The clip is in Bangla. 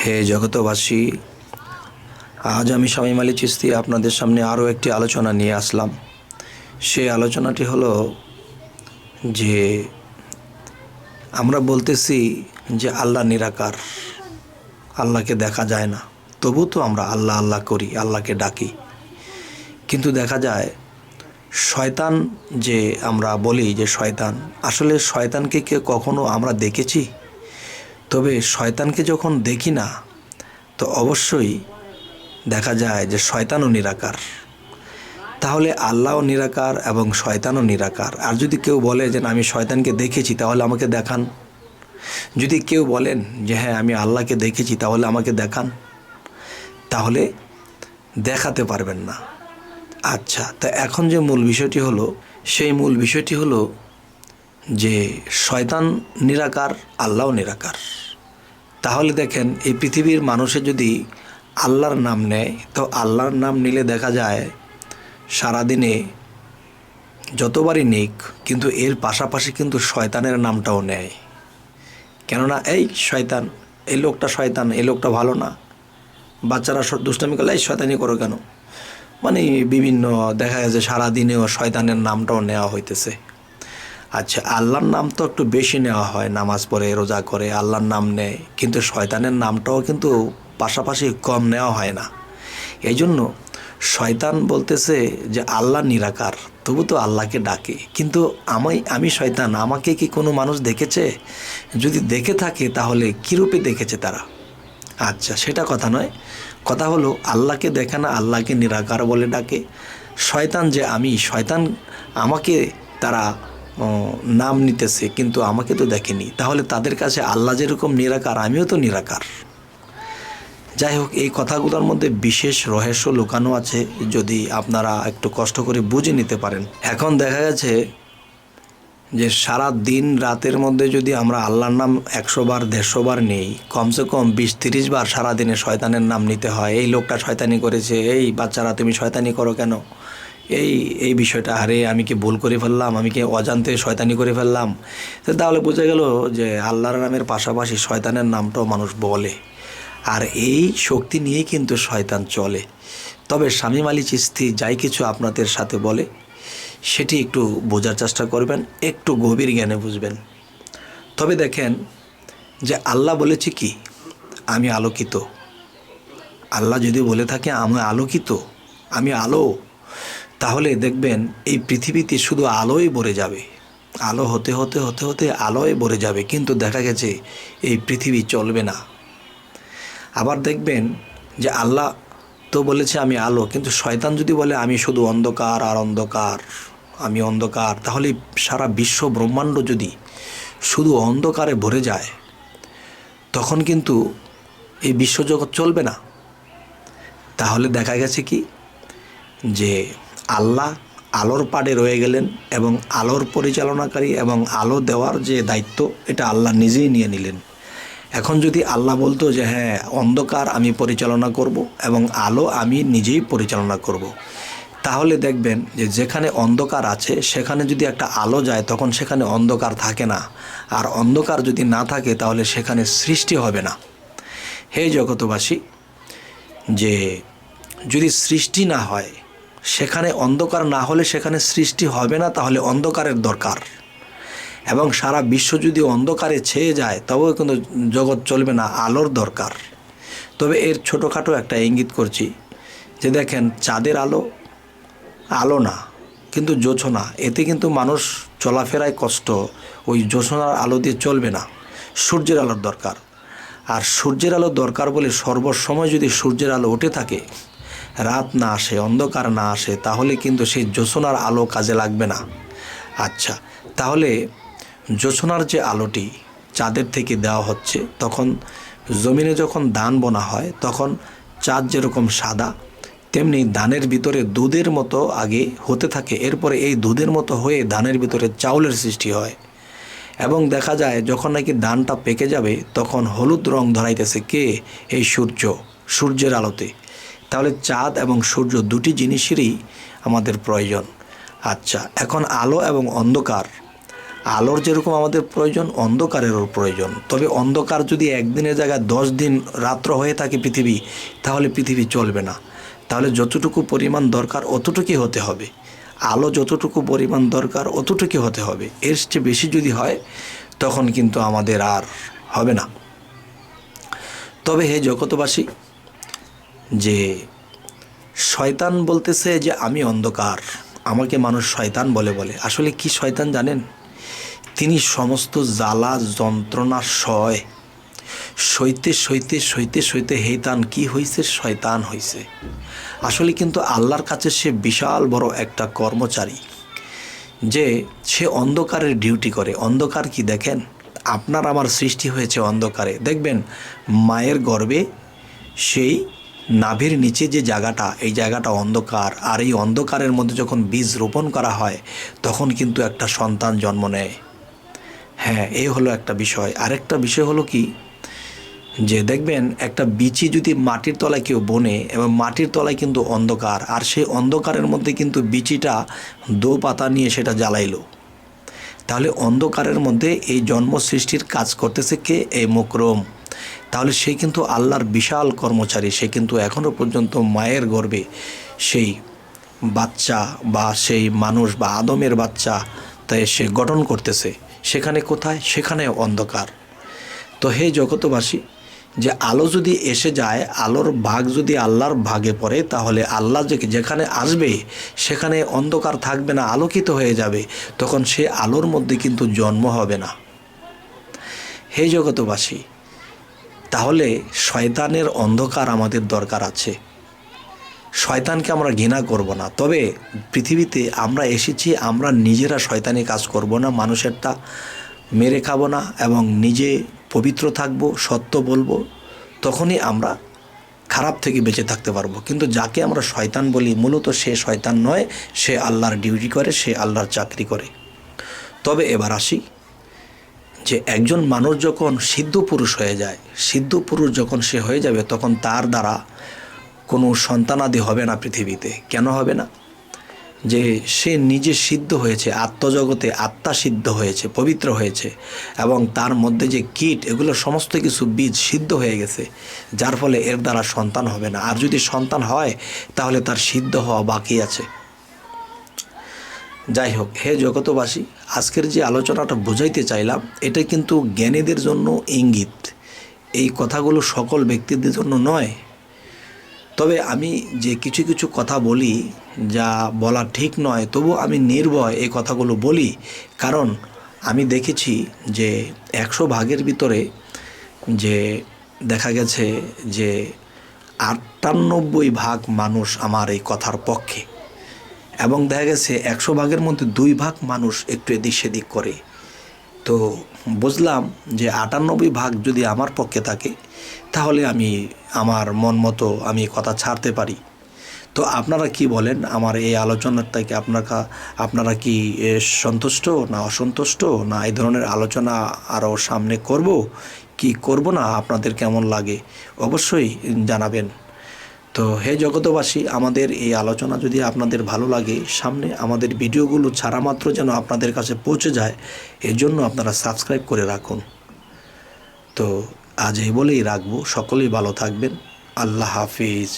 হে জগতবাসী, আজ আমি শামীম আলী চিশতি আপনাদের সামনে আরও একটি আলোচনা নিয়ে আসলাম। সেই আলোচনাটি হলো যে আমরা বলতেছি যে আল্লাহ নিরাকার, আল্লাহকে দেখা যায় না, তবু তো আমরা আল্লাহ আল্লাহ করি, আল্লাহকে ডাকি। কিন্তু দেখা যায় শয়তান, যে আমরা বলি যে শয়তান, আসলে শয়তানকে কে কখনো আমরা দেখেছি? তবে শয়তানকে যখন দেখি না, তো অবশ্যই দেখা যায় যে শয়তানও নিরাকার। তাহলে আল্লাহও নিরাকার এবং শয়তানও নিরাকার। আর যদি কেউ বলে যে আমি শয়তানকে দেখেছি, তাহলে আমাকে দেখান। যদি কেউ বলেন যে হ্যাঁ আমি আল্লাহকে দেখেছি, তাহলে আমাকে দেখান, তাহলে দেখাতে পারবেন না। আচ্ছা, তা এখন যে মূল বিষয়টি হলো, সেই মূল বিষয়টি হলো যে শয়তান নিরাকার, আল্লাহও নিরাকার। তাহলে দেখেন, এই পৃথিবীর মানুষে যদি আল্লাহর নাম নেয়, তো আল্লাহর নাম নিলে দেখা যায় সারাদিনে যতবারই নিক, কিন্তু এর পাশাপাশি কিন্তু শয়তানের নামটাও নেয়। কেননা এই শয়তান, এই লোকটা শয়তান, এই লোকটা ভালো না। বাচ্চারা দুষ্টামি করলে এই শয়তানি করো কেন, মানে বিভিন্ন দেখা গেছে সারাদিনেও শয়তানের নামটাও নেওয়া হইতেছে। আচ্ছা, আল্লাহর নাম তো একটু বেশি নেওয়া হয়, নামাজ পড়ে রোজা করে আল্লাহর নাম নেয়, কিন্তু শয়তানের নামটাও কিন্তু পাশাপাশি কম নেওয়া হয় না। এই জন্য শয়তান বলতেছে যে আল্লাহ নিরাকার, তবু তো আল্লাহকে ডাকে। কিন্তু আমি শয়তান, আমাকে কি কোনো মানুষ দেখেছে? যদি দেখে থাকে তাহলে কীরূপে দেখেছে তারা? আচ্ছা, সেটা কথা নয়। কথা হলো আল্লাহকে দেখে না, আল্লাহকে নিরাকার বলে ডাকে। শয়তান যে আমি শয়তান, আমাকে তারা নাম নিতেছে, কিন্তু আমাকে তো দেখেনি। তাহলে তাদের কাছে আল্লাহ যেরকম নিরাকার, আমিও তো নিরাকার। যাই হোক, এই কথাগুলোর মধ্যে বিশেষ রহস্য লুকানো আছে, যদি আপনারা একটু কষ্ট করে বুঝে নিতে পারেন। এখন দেখা গেছে যে সারা দিন রাতের মধ্যে যদি আমরা আল্লাহর নাম 100 বার 150 বার নেই, কমসে কম 20-30 বার সারাদিনে শয়তানের নাম নিতে হয়। এই লোকটা শয়তানি করেছে, এই বাচ্চারা তুমি শয়তানি করো কেন, এই বিষয়টা, আরে আমি কি ভুল করে ফেললাম, আমি কি অজান্তে শয়তানি করে ফেললাম। তো তাহলে বোঝা গেল যে আল্লাহর নামের পাশাপাশি শয়তানের নামটাও মানুষ বলে। আর এই শক্তি নিয়েই কিন্তু শয়তান চলে। তবে শামীম আলী চিশতি যাই কিছু আপনাদের সাথে বলে, সেটি একটু বোঝার চেষ্টা করবেন, একটু গভীর জ্ঞানে বুঝবেন। তবে দেখেন যে আল্লাহ বলেছে কি, আমি আলোকিত। আল্লাহ যদি বলে থাকে আমি আলোকিত, আমি আলো, তাহলে দেখবেন এই পৃথিবীতে শুধু আলোই ভরে যাবে। আলো হতে হতে হতে হতে আলোয় ভরে যাবে, কিন্তু দেখা গেছে এই পৃথিবী চলবে না। আবার দেখবেন যে আল্লাহ তো বলেছে আমি আলো, কিন্তু শয়তান যদি বলে আমি শুধু অন্ধকার আর অন্ধকার, আমি অন্ধকার, তাহলে সারা বিশ্ব ব্রহ্মাণ্ড যদি শুধু অন্ধকারে ভরে যায়, তখন কিন্তু এই বিশ্বজগৎ চলবে না। তাহলে দেখা গেছে কি যে আল্লাহ আলোর পাড়ে রয়ে গেলেন, এবং আলোর পরিচালনাকারী এবং আলো দেওয়ার যে দায়িত্ব, এটা আল্লাহ নিজেই নিয়ে নিলেন। এখন যদি আল্লাহ বলতো যে হ্যাঁ অন্ধকার আমি পরিচালনা করব এবং আলো আমি নিজেই পরিচালনা করব, তাহলে দেখবেন যে যেখানে অন্ধকার আছে সেখানে যদি একটা আলো যায়, তখন সেখানে অন্ধকার থাকে না। আর অন্ধকার যদি না থাকে, তাহলে সেখানে সৃষ্টি হবে না। হে জগতবাসী, যে যদি সৃষ্টি না হয়, সেখানে অন্ধকার না হলে সেখানে সৃষ্টি হবে না, তাহলে অন্ধকারের দরকার। এবং সারা বিশ্ব যদি অন্ধকারে ছেয়ে যায়, তবেও কিন্তু জগৎ চলবে না, আলোর দরকার। তবে এর ছোটোখাটো একটা ইঙ্গিত করছি, যে দেখেন চাঁদের আলো আলো না, কিন্তু জোছনা, এতে কিন্তু মানুষ চলাফেরায় কষ্ট, ওই জোছনার আলো দিয়ে চলবে না, সূর্যের আলোর দরকার। আর সূর্যের আলো দরকার বলে সর্বসময় যদি সূর্যের আলো উঠে থাকে, রাত না আসে, অন্ধকার না আসে, তাহলে কিন্তু সেই জোছনার আলো কাজে লাগবে না। আচ্ছা, তাহলে জোছনার যে আলোটি চাঁদের থেকে দেওয়া হচ্ছে, তখন জমিনে যখন ধান বোনা হয়, তখন চাঁদ যেরকম সাদা, তেমনি ধানের ভিতরে দুধের মতো আগে হতে থাকে, এরপরে এই দুধের মতো হয়ে ধানের ভিতরে চাউলের সৃষ্টি হয়। এবং দেখা যায় যখন নাকি ধানটা পেকে যাবে, তখন হলুদ রং ধরাইতেছে কে? এই সূর্যের আলোতে। তাহলে চাঁদ এবং সূর্য দুটি জিনিসেরই আমাদের প্রয়োজন। আচ্ছা, এখন আলো এবং অন্ধকার, আলোর যেরকম আমাদের প্রয়োজন, অন্ধকারেরও প্রয়োজন। তবে অন্ধকার যদি একদিনের জায়গায় 10 দিন রাত্র হয়ে থাকে পৃথিবী, তাহলে পৃথিবী চলবে না। তাহলে যতটুকু পরিমাণ দরকার অতটুকুই হতে হবে, আলো যতটুকু পরিমাণ দরকার অতটুকুই হতে হবে। এর চেয়ে বেশি যদি হয় তখন কিন্তু আমাদের আর হবে না। তবে হে জগতবাসী, যে শয়তান বলতেছে যে আমি অন্ধকার, আমাকে মানুষ শয়তান বলে। আসলে কি শয়তান জানেন? তিনি সমস্ত জ্বালা যন্ত্রণা সইতে হেতান কি হইছে, শয়তান হইছে। আসলে কিন্তু আল্লাহর কাছে সে বিশাল বড় একটা কর্মচারী, যে সে অন্ধকারের ডিউটি করে। অন্ধকার কি দেখেন? আপনার আমার সৃষ্টি হয়েছে অন্ধকারে। দেখবেন মায়ের গর্ভে সেই নাভির নিচে যে জায়গাটা, এই জায়গাটা অন্ধকার। আর এই অন্ধকারের মধ্যে যখন বীজ রোপণ করা হয় তখন কিন্তু একটা সন্তান জন্ম নেয়। হ্যাঁ, এই হলো একটা বিষয়। আরেকটা বিষয় হলো কি, যে দেখবেন একটা বিচি যদি মাটির তলায় কেউ বনে, এবং মাটির তলায় কিন্তু অন্ধকার, আর সেই অন্ধকারের মধ্যে কিন্তু বিচিটা দো পাতা নিয়ে সেটা জ্বালাইলো, তাহলে অন্ধকারের মধ্যে এই জন্ম সৃষ্টির কাজ করতেছে কে? এই মুকরম। তাহলে সে কিন্তু আল্লাহর বিশাল কর্মচারী। সে কিন্তু এখনও পর্যন্ত মায়ের গর্ভে সেই বাচ্চা বা সেই মানুষ বা আদমের বাচ্চা তাই সে গঠন করতেছে। সেখানে কোথায়? সেখানে অন্ধকার। তো হে জগতবাসী, যে আলো যদি এসে যায়, আলোর ভাগ যদি আল্লাহর ভাগে পড়ে, তাহলে আল্লাহ যেখানে আসবে সেখানে অন্ধকার থাকবে না, আলোকিত হয়ে যাবে। তখন সে আলোর মধ্যে কিন্তু জন্ম হবে না। হে জগতবাসী, তাহলে শয়তানের অন্ধকার আমাদের দরকার আছে। শয়তানকে আমরা ঘৃণা করব না। তবে পৃথিবীতে আমরা এসেছি, আমরা নিজেরা শয়তানি কাজ করব না, মানুষেরটা মেরে খাবো না, এবং নিজে পবিত্র থাকব, সত্য বলবো, তখনই আমরা খারাপ থেকে বেঁচে থাকতে পারবো। কিন্তু যাকে আমরা শয়তান বলি, মূলত সে শয়তান নয়, সে আল্লাহর ডিউটি করে, সে আল্লাহর চাকরি করে। তবে এবার আসি, যে একজন মানুষ যখন সিদ্ধ পুরুষ হয়ে যায়, সিদ্ধ পুরুষ যখন সে হয়ে যাবে, তখন তার দ্বারা কোনো সন্তানাদি হবে না পৃথিবীতে। কেন হবে না? যে সে নিজে সিদ্ধ হয়েছে, আত্মজগতে আত্মা সিদ্ধ হয়েছে, পবিত্র হয়েছে, এবং তার মধ্যে যে কীট, এগুলো সমস্ত কিছু বীজ সিদ্ধ হয়ে গেছে, যার ফলে এর দ্বারা সন্তান হবে না। আর যদি সন্তান হয় তাহলে তার সিদ্ধ হওয়া বাকি আছে। যাই হোক, হে জগতবাসী, আজকের যে আলোচনাটা বোঝাইতে চাইলাম, এটা কিন্তু জ্ঞানীদের জন্য ইঙ্গিত। এই কথাগুলো সকল ব্যক্তিদের জন্য নয়। তবে আমি যে কিছু কিছু কথা বলি, যা বলা ঠিক নয়, তবু আমি নির্ভয় এই কথাগুলো বলি। কারণ আমি দেখেছি যে 100 ভাগের ভিতরে যে দেখা গেছে যে 98 ভাগ মানুষ আমার এই কথার পক্ষে, এবং দেখা গেছে 100 ভাগের মধ্যে 2 ভাগ মানুষ একটু এদিক সেদিক করে। তো বুঝলাম যে 98 ভাগ যদি আমার পক্ষে থাকে, তাহলে আমি আমার মন মতো আমি কথা ছাড়তে পারি। তো আপনারা কি বলেন? আমার এই আলোচনার থেকে আপনারা কি সন্তুষ্ট না অসন্তুষ্ট, না এই ধরনের আলোচনা আরও সামনে করব কি করব না, আপনাদের কেমন লাগে অবশ্যই জানাবেন। তো হে জগতবাসী, আমাদের এই আলোচনা যদি আপনাদের ভালো লাগে, সামনে আমাদের ভিডিওগুলো ছাড়া মাত্র যেন আপনাদের কাছে পৌঁছে যায়, এর জন্য আপনারা সাবস্ক্রাইব করে রাখুন। তো আজ এই বলেই রাখবো। সকলেই ভালো থাকবেন। আল্লাহ হাফিজ।